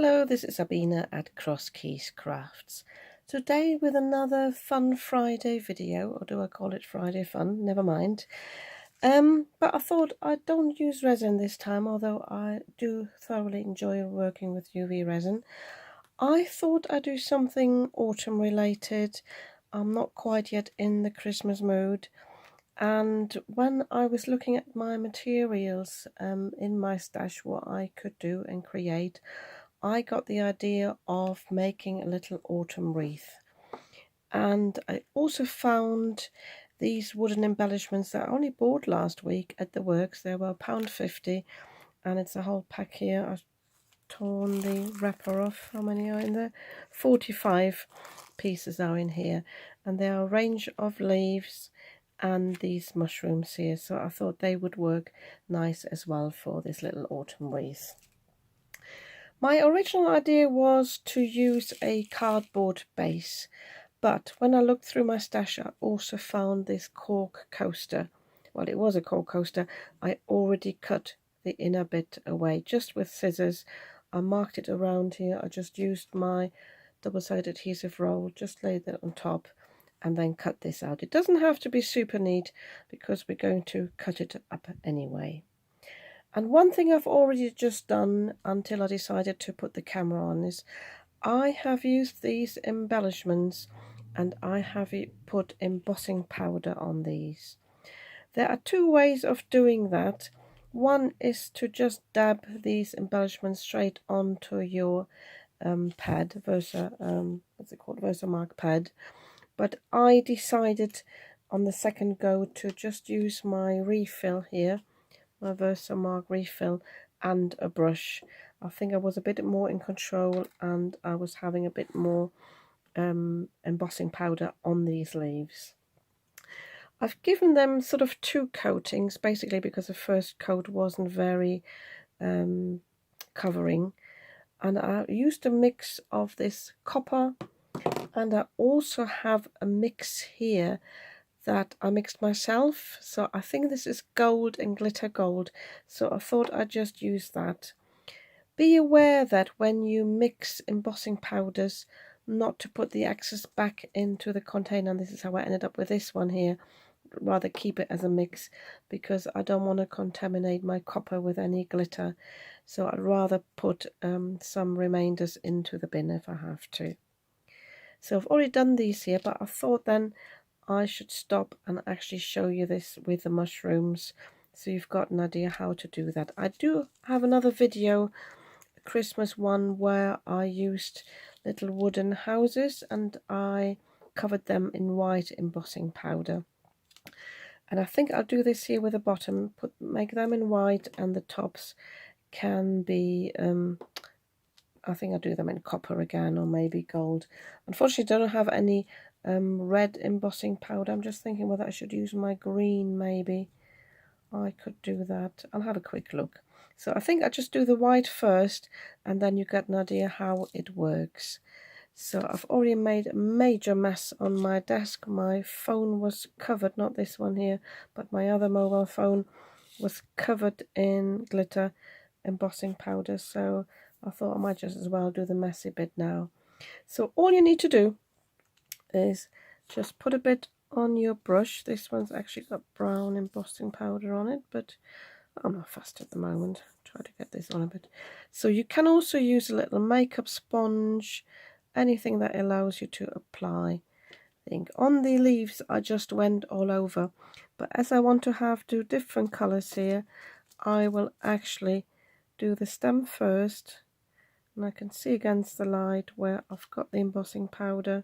Hello, this is Sabina at Cross Keys Crafts. Today with another Fun Friday video, or do I call it Friday Fun? Never mind. But I thought I don't use resin this time, although I do thoroughly enjoy working with UV resin. I thought I'd do something autumn related. I'm not quite yet in the Christmas mood. And when I was looking at my materials in my stash, what I could do and create, I got the idea of making a little autumn wreath. And I also found these wooden embellishments that I only bought last week at the works. They were £1.50 and it's a whole pack here. I've torn the wrapper off. How many are in there? 45 pieces are in here, and there are a range of leaves and these mushrooms here, so I thought they would work nice as well for this little autumn wreath. My original idea was to use a cardboard base, but when I looked through my stash I also found this cork coaster. Well, it was a cork coaster. I already cut the inner bit away just with scissors. I marked it around here. I just used my double-sided adhesive roll, just laid that on top and then cut this out. It doesn't have to be super neat because we're going to cut it up anyway. And one thing I've already just done until I decided to put the camera on is I have used these embellishments and I have put embossing powder on these. There are two ways of doing that. One is to just dab these embellishments straight onto your pad, what's it called, Versamark pad. But I decided on the second go to just use my refill here, my Versamark refill, and a brush. I think I was a bit more in control and I was having a bit more embossing powder on these leaves. I've given them sort of two coatings, basically because the first coat wasn't very covering, and I used a mix of this copper, and I also have a mix here that I mixed myself, so I think this is gold and glitter gold, so I thought I'd just use that. Be aware that when you mix embossing powders, not to put the excess back into the container, and this is how I ended up with this one here. Rather keep it as a mix because I don't want to contaminate my copper with any glitter, so I'd rather put some remainders into the bin if I have to. So I've already done these here, but I thought then I should stop and actually show you this with the mushrooms so you've got an idea how to do that. I do have another video, a Christmas one, where I used little wooden houses and I covered them in white embossing powder. And I think I'll do this here with the bottom, make them in white, and the tops can be I think I'll do them in copper again, or maybe gold. Unfortunately I don't have any red embossing powder. I'm just thinking whether I should use my green. Maybe I could do that. I'll have a quick look. So I think I just do the white first and then you get an idea how it works. So I've already made a major mess on my desk. My phone was covered, not this one here, but my other mobile phone was covered in glitter embossing powder, so I thought I might just as well do the messy bit now. So all you need to do is just put a bit on your brush. This one's actually got brown embossing powder on it, but I'm not fussed at the moment. Try to get this on a bit. So you can also use a little makeup sponge, anything that allows you to apply the ink. On the leaves I just went all over, but as I want to have two different colors here, I will actually do the stem first, and I can see against the light where I've got the embossing powder.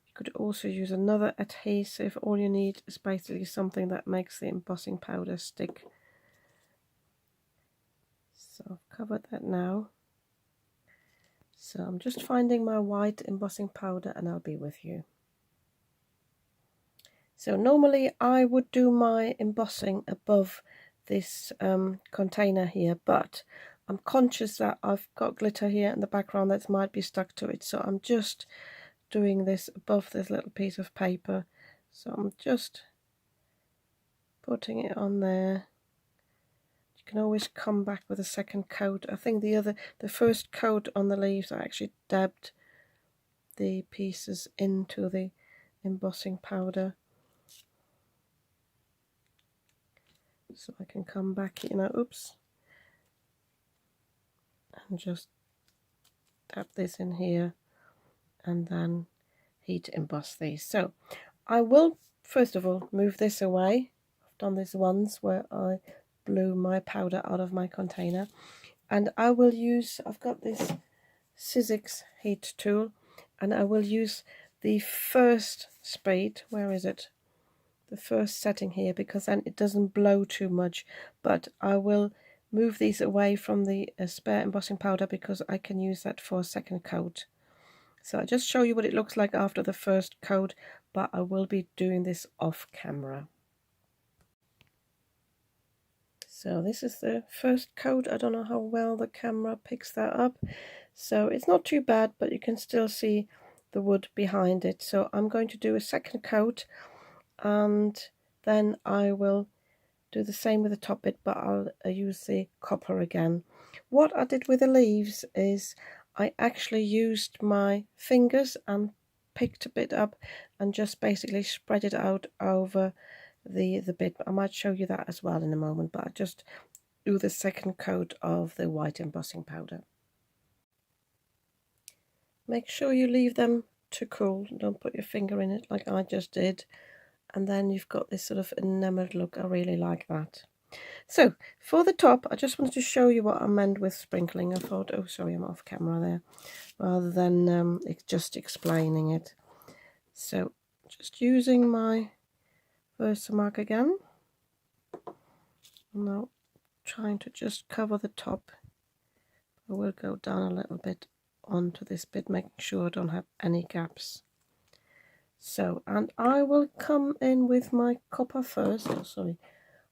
You could also use another adhesive. All you need is basically something that makes the embossing powder stick. So I've covered that now. So I'm just finding my white embossing powder and I'll be with you. So normally I would do my embossing above this container here, but I'm conscious that I've got glitter here in the background that might be stuck to it, so I'm just doing this above this little piece of paper. So I'm just putting it on there can always come back with a second coat. I think the first coat on the leaves, I actually dabbed the pieces into the embossing powder, so I can come back, you know, oops, and just dab this in here and then heat emboss these. So I will first of all move this away. I've done this once where I blew my powder out of my container, and I will use, I've got this Sizzix heat tool, and I will use the first speed, where is it, the first setting here, because then it doesn't blow too much. But I will move these away from the spare embossing powder because I can use that for a second coat. So I'll just show you what it looks like after the first coat, but I will be doing this off camera. So this is the first coat. I don't know how well the camera picks that up. So it's not too bad, but you can still see the wood behind it. So I'm going to do a second coat, and then I will do the same with the top bit, but I'll use the copper again. What I did with the leaves is I actually used my fingers and picked a bit up and just basically spread it out over the bit. I might show you that as well in a moment, but I just do the second coat of the white embossing powder. Make sure you leave them to cool. Don't put your finger in it like I just did. And then you've got this sort of enameled look. I really like that. So for the top, I just wanted to show you what I meant with sprinkling. I thought, oh sorry, I'm off camera there, rather than just explaining it. So just using my Versamark again. I'm now trying to just cover the top. I will go down a little bit onto this bit, making sure I don't have any gaps. So, and I will come in with my copper first. Oh sorry,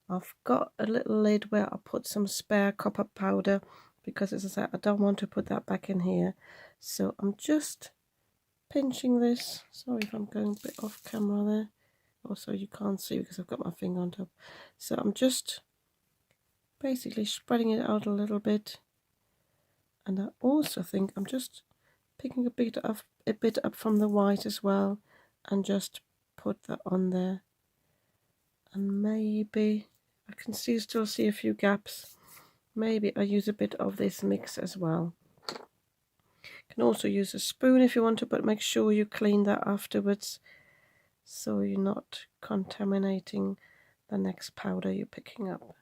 I've got a little lid where I put some spare copper powder, because as I said, I don't want to put that back in here. So I'm just pinching this. Sorry if I'm going a bit off camera there. Also you can't see because I've got my finger on top. So I'm just basically spreading it out a little bit. And I also think I'm just picking a bit up from the white as well, and just put that on there. And maybe I can still see a few gaps. Maybe I use a bit of this mix as well. You can also use a spoon if you want to, but make sure you clean that afterwards, so you're not contaminating the next powder you're picking up.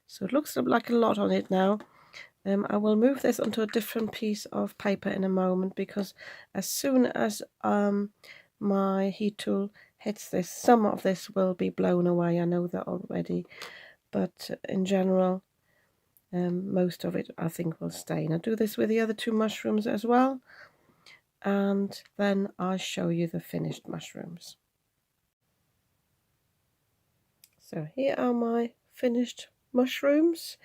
So it looks like a lot on it now. I will move this onto a different piece of paper in a moment, because as soon as my heat tool hits this, some of this will be blown away. I know that already, but in general, most of it I think will stay. And I'll do this with the other two mushrooms as well, and then I'll show you the finished mushrooms. So here are my finished mushrooms.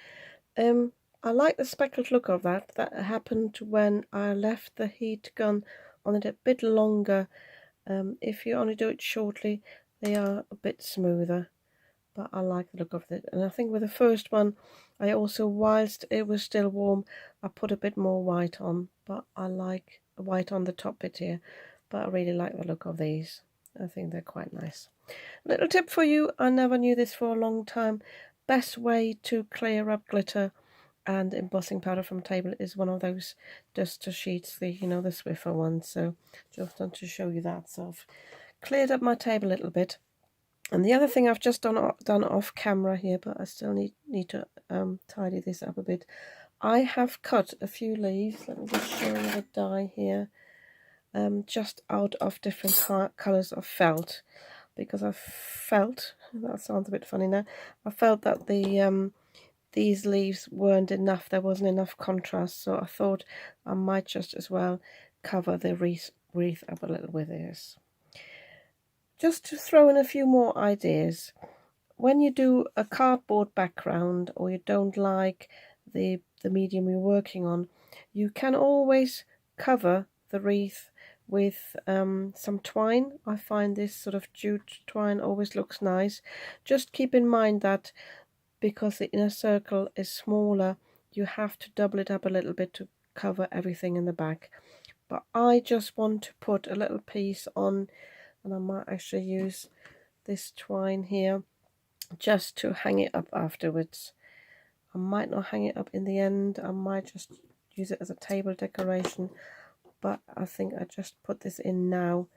I like the speckled look of that. That happened when I left the heat gun on it a bit longer. If you only do it shortly, they are a bit smoother, but I like the look of it. And I think with the first one, I also, whilst it was still warm, I put a bit more white on, but I like white on the top bit here, but I really like the look of these. I think they're quite nice. Little tip for you, I never knew this for a long time. Best way to clear up glitter and embossing powder from table is one of those duster sheets, the the Swiffer ones. So just want to show you that. So I've cleared up my table a little bit. And the other thing I've just done off camera here, but I still need to tidy this up a bit. I have cut a few leaves. Let me just show you the die here. Just out of different colours of felt, because I felt, that sounds a bit funny now, I felt that the these leaves weren't enough, there wasn't enough contrast, so I thought I might just as well cover the wreath up a little with this. Just to throw in a few more ideas, when you do a cardboard background, or you don't like the medium you're working on, you can always cover the wreath with some twine. I find this sort of jute twine always looks nice. Just keep in mind that because the inner circle is smaller, you have to double it up a little bit to cover everything in the back. But I just want to put a little piece on, and I might actually use this twine here just to hang it up afterwards. I might not hang it up in the end, I might just use it as a table decoration, but I think I just put this in now,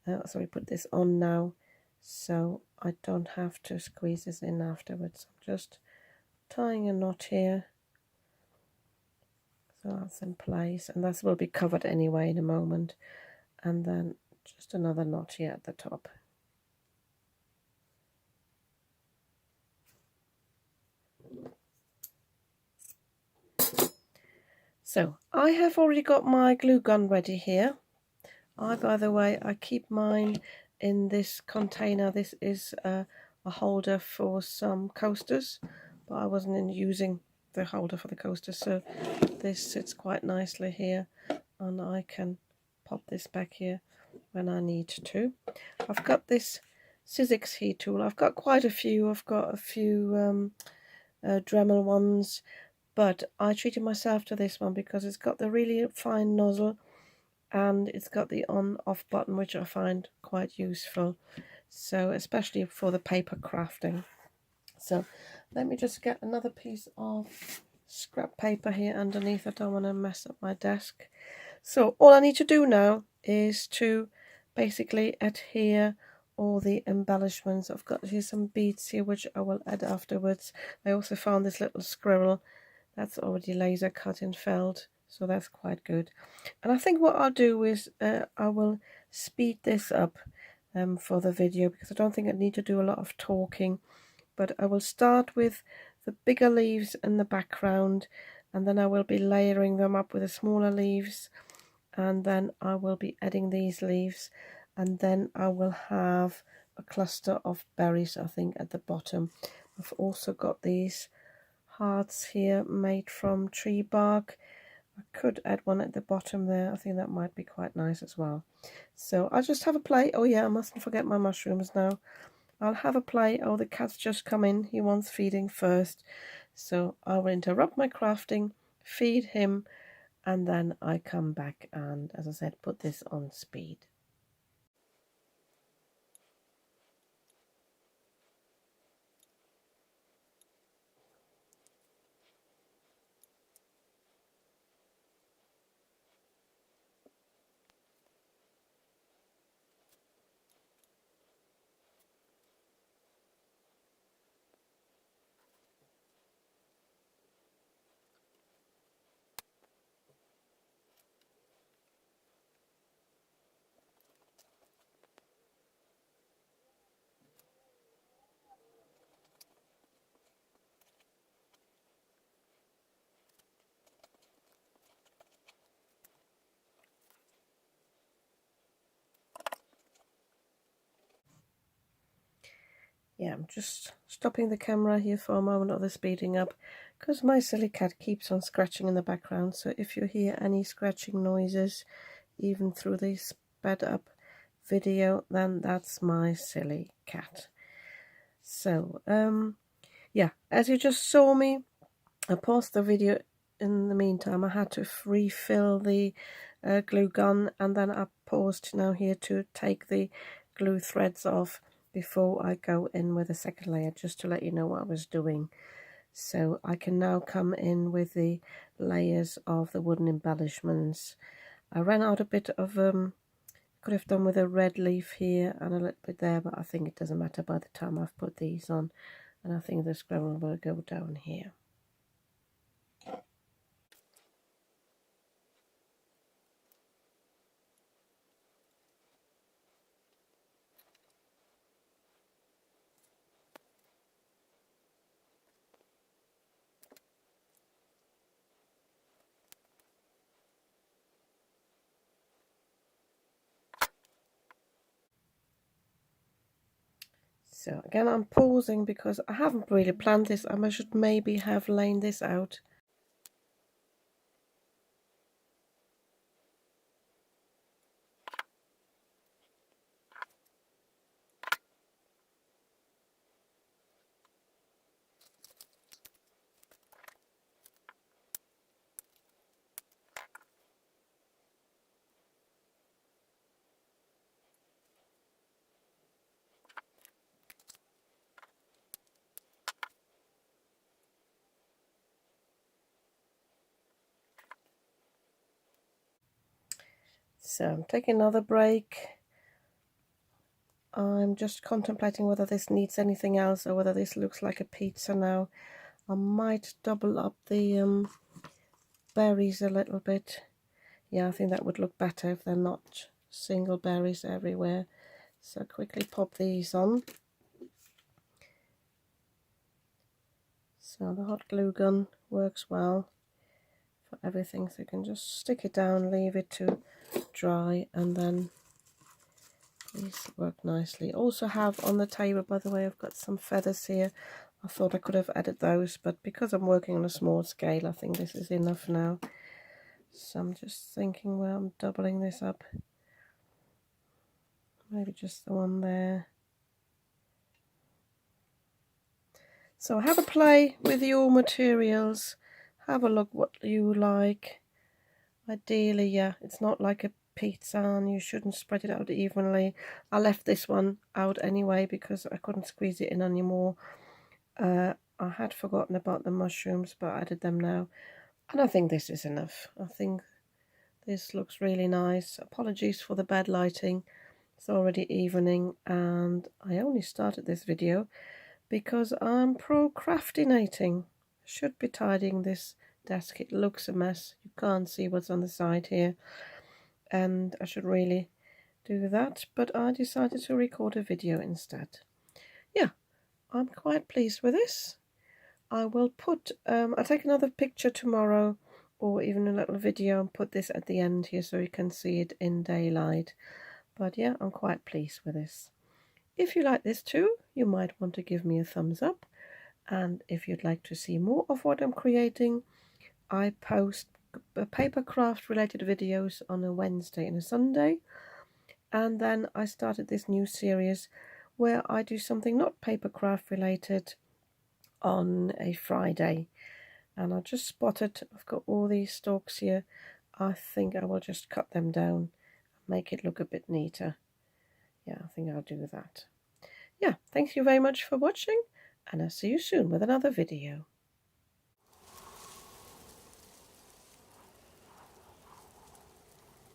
put this on now, so I don't have to squeeze this in afterwards. I'm just tying a knot here, so that's in place, and this will be covered anyway in a moment, and then just another knot here at the top. So I have already got my glue gun ready here. By the way, I keep mine in this container. This is a holder for some coasters, but I wasn't using the holder for the coasters, so this sits quite nicely here, and I can pop this back here when I need to. I've got this Sizzix heat tool. I've got quite a few. I've got a few Dremel ones, but I treated myself to this one because it's got the really fine nozzle and it's got the on-off button, which I find quite useful, so especially for the paper crafting. So let me just get another piece of scrap paper here underneath. I don't want to mess up my desk. So all I need to do now is to basically adhere all the embellishments. I've got here some beads here which I will add afterwards. I also found this little squirrel that's already laser cut in felt, so that's quite good. And I think what I'll do is I will speed this up for the video, because I don't think I need to do a lot of talking, but I will start with the bigger leaves in the background, and then I will be layering them up with the smaller leaves, and then I will be adding these leaves, and then I will have a cluster of berries, I think, at the bottom. I've also got these hearts here made from tree bark. I could add one at the bottom there. I think that might be quite nice as well. So I'll just have a play. Oh yeah, I mustn't forget my mushrooms now. I'll have a play. Oh, the cat's just come in. He wants feeding first. So I will interrupt my crafting, feed him, and then I come back and, as I said, put this on speed. Yeah, I'm just stopping the camera here for a moment of the speeding up, because my silly cat keeps on scratching in the background. So if you hear any scratching noises, even through the sped up video, then that's my silly cat. So, yeah, as you just saw me, I paused the video in the meantime. I had to refill the glue gun, and then I paused now here to take the glue threads off before I go in with the second layer, just to let you know what I was doing. So I can now come in with the layers of the wooden embellishments. I ran out a bit of could have done with a red leaf here and a little bit there, but I think it doesn't matter by the time I've put these on, and I think the squirrel will go down here. So again, I'm pausing because I haven't really planned this. I should maybe have laid this out. So I'm taking another break. I'm just contemplating whether this needs anything else or whether this looks like a pizza now. I might double up the berries a little bit. Yeah, I think that would look better if they're not single berries everywhere. So quickly pop these on. So the hot glue gun works well for everything, so you can just stick it down, leave it to dry, and then these work nicely. Also have on the table, by the way, I've got some feathers here. I thought I could have added those, but because I'm working on a small scale, I think this is enough now. So I'm just thinking, well, I'm doubling this up. Maybe just the one there. So have a play with your materials. Have a look what you like. Ideally, yeah, it's not like a pizza and you shouldn't spread it out evenly. I left this one out anyway because I couldn't squeeze it in anymore. I had forgotten about the mushrooms, but I added them now. And I think this is enough. I think this looks really nice. Apologies for the bad lighting. It's already evening and I only started this video because I'm procrastinating. Should be tidying this desk. It looks a mess. You can't see what's on the side here. And I should really do that, but I decided to record a video instead. Yeah, I'm quite pleased with this. I will put, I'll take another picture tomorrow or even a little video and put this at the end here so you can see it in daylight. But yeah, I'm quite pleased with this. If you like this too, you might want to give me a thumbs up. And if you'd like to see more of what I'm creating, I post paper craft related videos on a Wednesday and a Sunday. And then I started this new series where I do something not paper craft related on a Friday. And I just spotted, I've got all these stalks here. I think I will just cut them down, make it look a bit neater. Yeah, I think I'll do that. Yeah, thank you very much for watching, and I'll see you soon with another video.